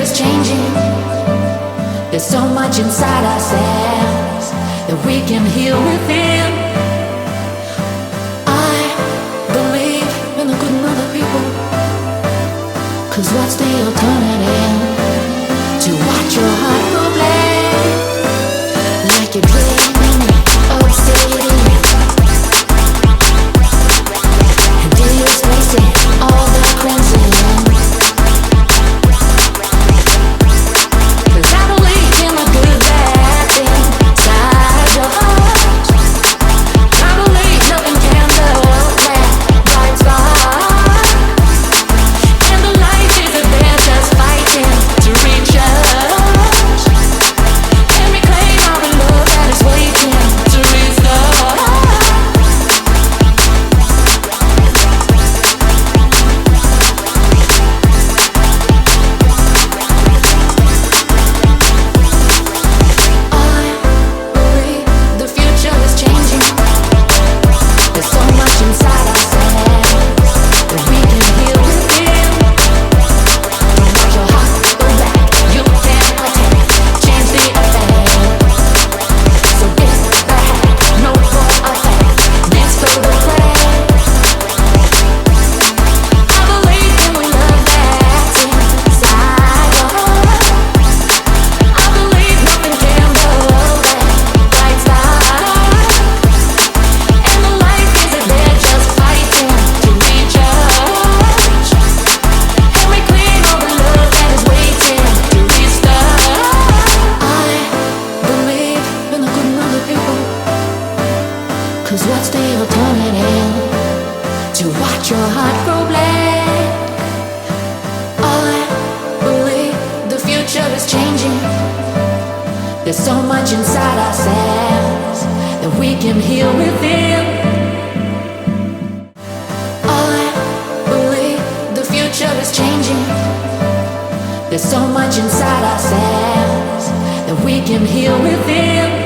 is changing. There's so much inside ourselves that we can heal within. I believe in the good in other people, 'cause what's the alternative to watch your heart go black, like you're dreaming of city, and displacing all the crimson. There's so much inside ourselves that we can heal within. I believe the future is changing. There's so much inside ourselves that we can heal within.